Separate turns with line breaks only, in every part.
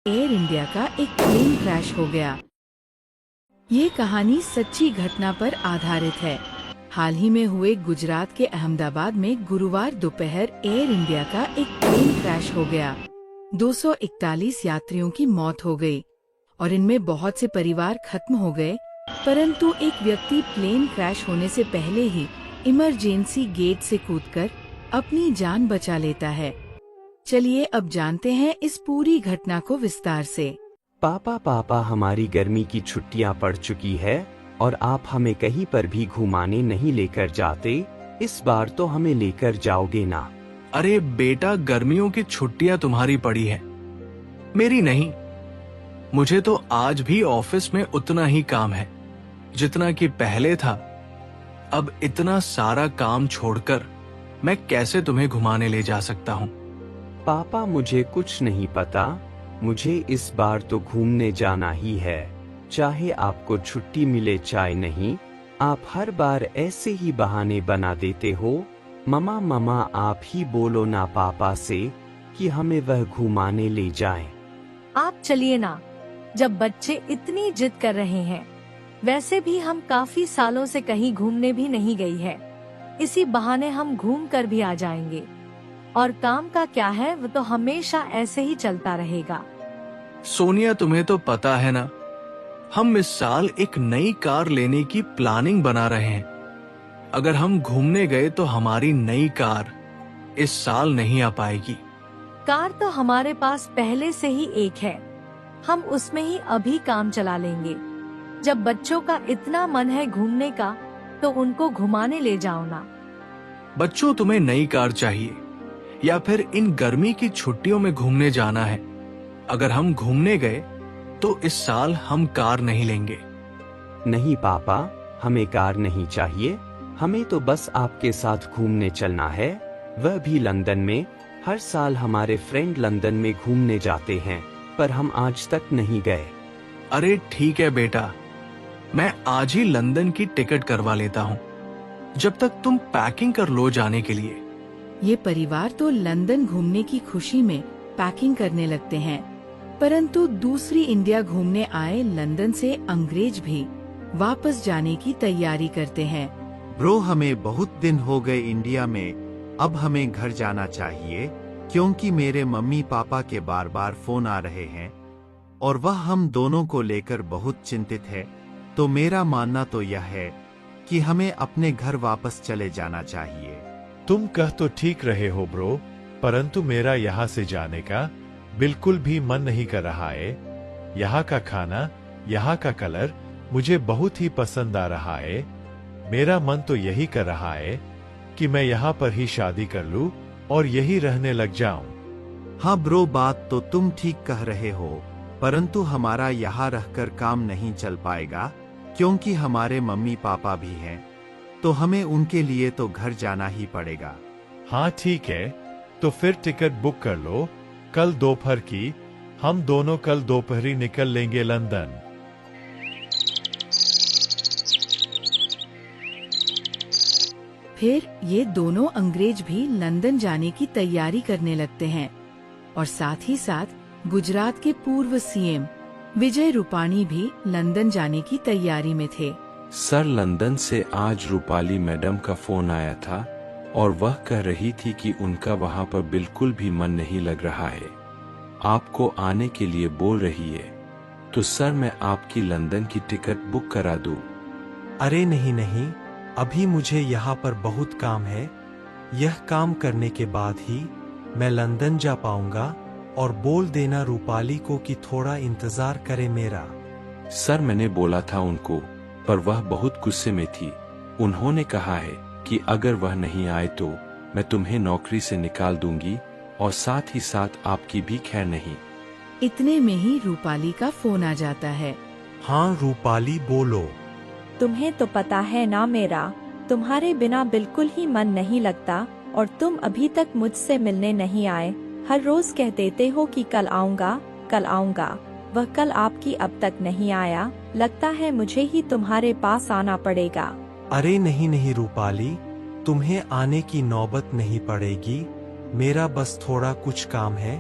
Air India का एक plane crash हो गया। ये कहानी सच्ची घटना पर आधारित है। हाल ही में हुए गुजरात के अहमदाबाद में गुरुवार दोपहर एयर इंडिया का एक प्लेन क्रैश हो गया। 241 यात्रियों की मौत हो गई और इनमें बहुत से परिवार खत्म हो गए, परंतु एक व्यक्ति प्लेन क्रैश होने से पहले ही इमरजेंसी गेट से कूदकर अपनी जान बचा लेता है। चलिए अब जानते हैं इस पूरी घटना को विस्तार से।
पापा हमारी गर्मी की छुट्टियां पड़ चुकी है और आप हमें कहीं पर भी घुमाने नहीं लेकर जाते। इस बार तो हमें लेकर जाओगे ना?
अरे बेटा, गर्मियों की छुट्टियां तुम्हारी पड़ी है, मेरी नहीं। मुझे तो आज भी ऑफिस में उतना ही काम है जितना कि पहले था। अब इतना सारा काम छोड़कर मैं कैसे तुम्हें घुमाने ले जा सकता हूँ?
पापा मुझे कुछ नहीं पता, मुझे इस बार तो घूमने जाना ही है, चाहे आपको छुट्टी मिले चाहे नहीं। आप हर बार ऐसे ही बहाने बना देते हो। मम्मा आप ही बोलो ना पापा से कि हमें वह घुमाने ले जाएं।
आप चलिए ना, जब बच्चे इतनी जिद कर रहे हैं। वैसे भी हम काफी सालों से कहीं घूमने भी नहीं गई है, इसी बहाने हम घूम कर भी आ जाएंगे। और काम का क्या है, वो तो हमेशा ऐसे ही चलता रहेगा।
सोनिया, तुम्हें तो पता है ना, हम इस साल एक नई कार लेने की प्लानिंग बना रहे हैं। अगर हम घूमने गए तो हमारी नई कार इस साल नहीं आ पाएगी।
कार तो हमारे पास पहले से ही एक है, हम उसमें ही अभी काम चला लेंगे। जब बच्चों का इतना मन है घूमने का, तो उनको घुमाने ले जाओ ना।
बच्चों, तुम्हें नई कार चाहिए या फिर इन गर्मी की छुट्टियों में घूमने जाना है? अगर हम घूमने गए तो इस साल हम कार नहीं लेंगे।
नहीं पापा, हमें कार नहीं चाहिए, हमें तो बस आपके साथ घूमने चलना है, वह भी लंदन में। हर साल हमारे फ्रेंड लंदन में घूमने जाते हैं, पर हम आज तक नहीं गए।
अरे ठीक है बेटा, मैं आज ही लंदन की टिकट करवा लेता हूँ, जब तक तुम पैकिंग कर लो जाने के लिए।
ये परिवार तो लंदन घूमने की खुशी में पैकिंग करने लगते हैं, परंतु दूसरी इंडिया घूमने आए लंदन से अंग्रेज भी वापस जाने की तैयारी करते हैं।
ब्रो, हमें बहुत दिन हो गए इंडिया में, अब हमें घर जाना चाहिए, क्योंकि मेरे मम्मी पापा के बार बार फोन आ रहे हैं और वह हम दोनों को लेकर बहुत चिंतित है। तो मेरा मानना तो यह है कि हमें अपने घर वापस चले जाना चाहिए।
तुम कह तो ठीक रहे हो ब्रो, परंतु मेरा यहाँ से जाने का बिल्कुल भी मन नहीं कर रहा है। यहाँ का खाना, यहाँ का कलर मुझे बहुत ही पसंद आ रहा है। मेरा मन तो यही कर रहा है कि मैं यहाँ पर ही शादी कर लूँ और यही रहने लग जाऊं।
हाँ ब्रो, बात तो तुम ठीक कह रहे हो, परंतु हमारा यहाँ रहकर काम नहीं चल पाएगा, क्योंकि हमारे मम्मी पापा भी हैं, तो हमें उनके लिए तो घर जाना ही पड़ेगा।
हाँ ठीक है, तो फिर टिकट बुक कर लो कल दोपहर की। हम दोनों कल दोपहर ही निकल लेंगे लंदन।
फिर ये दोनों अंग्रेज भी लंदन जाने की तैयारी करने लगते हैं और साथ ही साथ गुजरात के पूर्व सीएम विजय रूपाणी भी लंदन जाने की तैयारी में थे।
सर, लंदन से आज रूपाली मैडम का फोन आया था और वह कह रही थी कि उनका वहां पर बिल्कुल भी मन नहीं लग रहा है, आपको आने के लिए बोल रही है। तो सर, मैं आपकी लंदन की टिकट बुक करा दूं?
अरे नहीं, अभी मुझे यहाँ पर बहुत काम है। यह काम करने के बाद ही मैं लंदन जा पाऊंगा, और बोल देना रूपाली को कि थोड़ा इंतजार करे मेरा।
सर, मैंने बोला था उनको, पर वह बहुत गुस्से में थी। उन्होंने कहा है कि अगर वह नहीं आए तो मैं तुम्हें नौकरी से निकाल दूंगी और साथ ही साथ आपकी भी खैर नहीं।
इतने में ही रूपाली का फोन आ जाता है।
हाँ रूपाली, बोलो।
तुम्हें तो पता है ना, मेरा तुम्हारे बिना बिल्कुल ही मन नहीं लगता, और तुम अभी तक मुझसे मिलने नहीं आए। हर रोज कह देते हो कि कल आऊंगा कल आऊंगा, वह कल आपकी अब तक नहीं आया। लगता है मुझे ही तुम्हारे पास आना पड़ेगा।
अरे नहीं रूपाली, तुम्हें आने की नौबत नहीं पड़ेगी। मेरा बस थोड़ा कुछ काम है,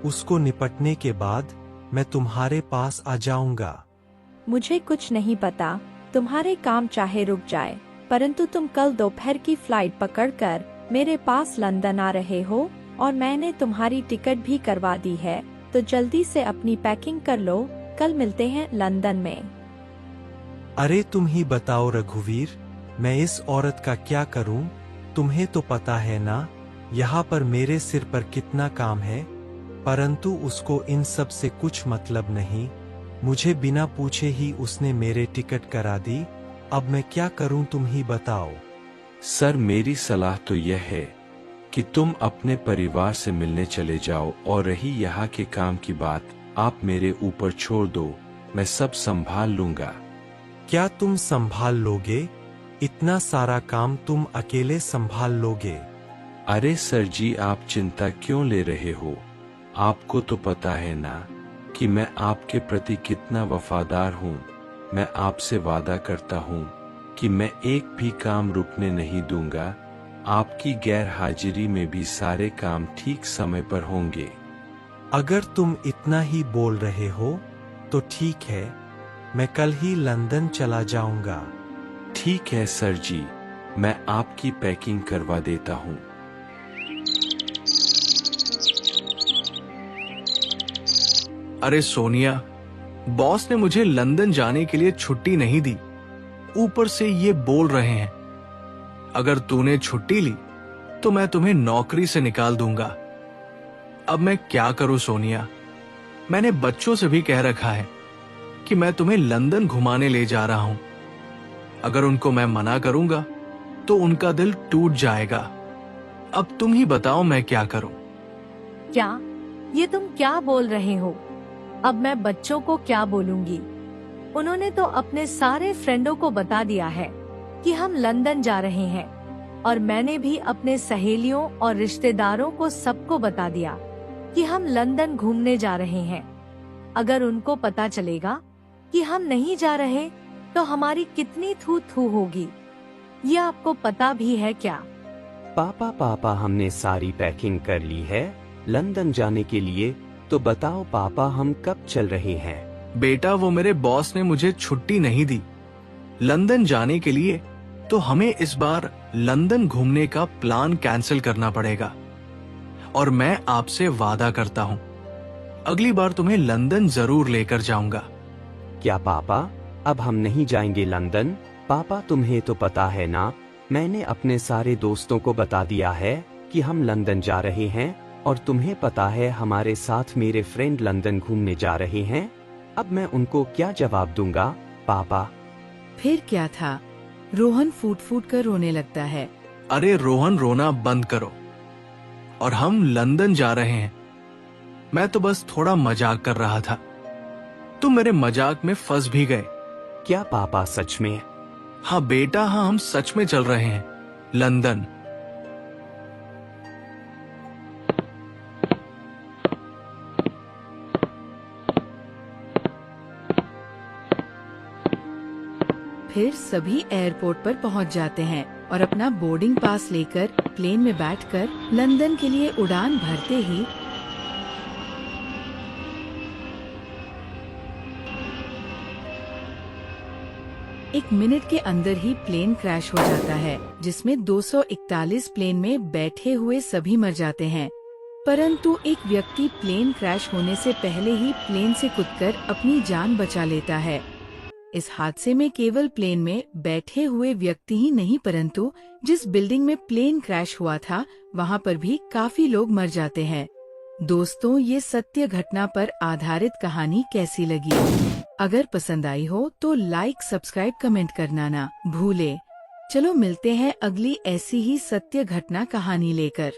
उसको निपटने के बाद मैं तुम्हारे पास आ जाऊंगा।
मुझे कुछ नहीं पता, तुम्हारे काम चाहे रुक जाए, परंतु तुम कल दोपहर की फ्लाइट पकड़कर मेरे पास लंदन आ रहे हो और मैंने तुम्हारी टिकट भी करवा दी है, तो जल्दी से अपनी पैकिंग कर लो, कल मिलते हैं लंदन में।
अरे तुम ही बताओ रघुवीर, मैं इस औरत का क्या करूं? तुम्हें तो पता है ना, यहाँ पर मेरे सिर पर कितना काम है, परंतु उसको इन सब से कुछ मतलब नहीं। मुझे बिना पूछे ही उसने मेरे टिकट करा दी। अब मैं क्या करूं, तुम ही बताओ।
सर मेरी सलाह तो यह है कि तुम अपने परिवार से मिलने चले जाओ, और रही यहाँ के काम की बात, आप मेरे ऊपर छोड़ दो, मैं सब संभाल लूंगा।
क्या तुम संभाल लोगे? इतना सारा काम तुम अकेले संभाल लोगे?
अरे सर जी, आप चिंता क्यों ले रहे हो? आपको तो पता है ना कि मैं आपके प्रति कितना वफादार हूँ। मैं आपसे वादा करता हूँ कि मैं एक भी काम रुकने नहीं दूंगा। आपकी गैर हाजिरी में भी सारे काम ठीक समय पर होंगे।
अगर तुम इतना ही बोल रहे हो तो ठीक है, मैं कल ही लंदन चला जाऊंगा।
ठीक है सर जी, मैं आपकी पैकिंग करवा देता हूँ।
अरे सोनिया, बॉस ने मुझे लंदन जाने के लिए छुट्टी नहीं दी, ऊपर से ये बोल रहे हैं अगर तूने छुट्टी ली तो मैं तुम्हें नौकरी से निकाल दूंगा। अब मैं क्या करूं सोनिया? मैंने बच्चों से भी कह रखा है कि मैं तुम्हें लंदन घुमाने ले जा रहा हूं। अगर उनको मैं मना करूंगा तो उनका दिल टूट जाएगा। अब तुम ही बताओ मैं क्या करूं?
क्या ये तुम क्या बोल रहे हो? अब मैं बच्चों को क्या बोलूंगी? उन्होंने तो अपने सारे फ्रेंडों को बता दिया है कि हम लंदन जा रहे हैं, और मैंने भी अपने सहेलियों और रिश्तेदारों को सबको बता दिया कि हम लंदन घूमने जा रहे हैं। अगर उनको पता चलेगा कि हम नहीं जा रहे तो हमारी कितनी थू थू होगी, ये आपको पता भी है क्या?
पापा हमने सारी पैकिंग कर ली है लंदन जाने के लिए। तो बताओ पापा, हम कब चल रहे हैं?
बेटा, वो मेरे बॉस ने मुझे छुट्टी नहीं दी लंदन जाने के लिए, तो हमें इस बार लंदन घूमने का प्लान कैंसिल करना पड़ेगा। और मैं आपसे वादा करता हूँ अगली बार तुम्हें लंदन जरूर लेकर जाऊंगा।
क्या पापा, अब हम नहीं जाएंगे लंदन? पापा तुम्हें तो पता है ना, मैंने अपने सारे दोस्तों को बता दिया है कि हम लंदन जा रहे हैं, और तुम्हें पता है हमारे साथ मेरे फ्रेंड लंदन घूमने जा रहे हैं। अब मैं उनको क्या जवाब दूंगा पापा?
फिर क्या था, रोहन फूट फूट कर रोने लगता है।
अरे रोहन, रोना बंद करो, और हम लंदन जा रहे हैं। मैं तो बस थोड़ा मजाक कर रहा था, तुम मेरे मजाक में फंस भी गए।
क्या पापा सच में?
हाँ बेटा, हाँ हम सच में चल रहे हैं लंदन।
फिर सभी एयरपोर्ट पर पहुंच जाते हैं और अपना बोर्डिंग पास लेकर प्लेन में बैठकर लंदन के लिए उड़ान भरते ही एक मिनट के अंदर ही प्लेन क्रैश हो जाता है, जिसमें 241 प्लेन में बैठे हुए सभी मर जाते हैं। परंतु एक व्यक्ति प्लेन क्रैश होने से पहले ही प्लेन से कूदकर अपनी जान बचा लेता है। इस हादसे में केवल प्लेन में बैठे हुए व्यक्ति ही नहीं, परंतु जिस बिल्डिंग में प्लेन क्रैश हुआ था वहाँ पर भी काफी लोग मर जाते हैं। दोस्तों, ये सत्य घटना पर आधारित कहानी कैसी लगी? अगर पसंद आई हो तो लाइक, सब्सक्राइब, कमेंट करना ना भूले। चलो मिलते हैं अगली ऐसी ही सत्य घटना कहानी लेकर।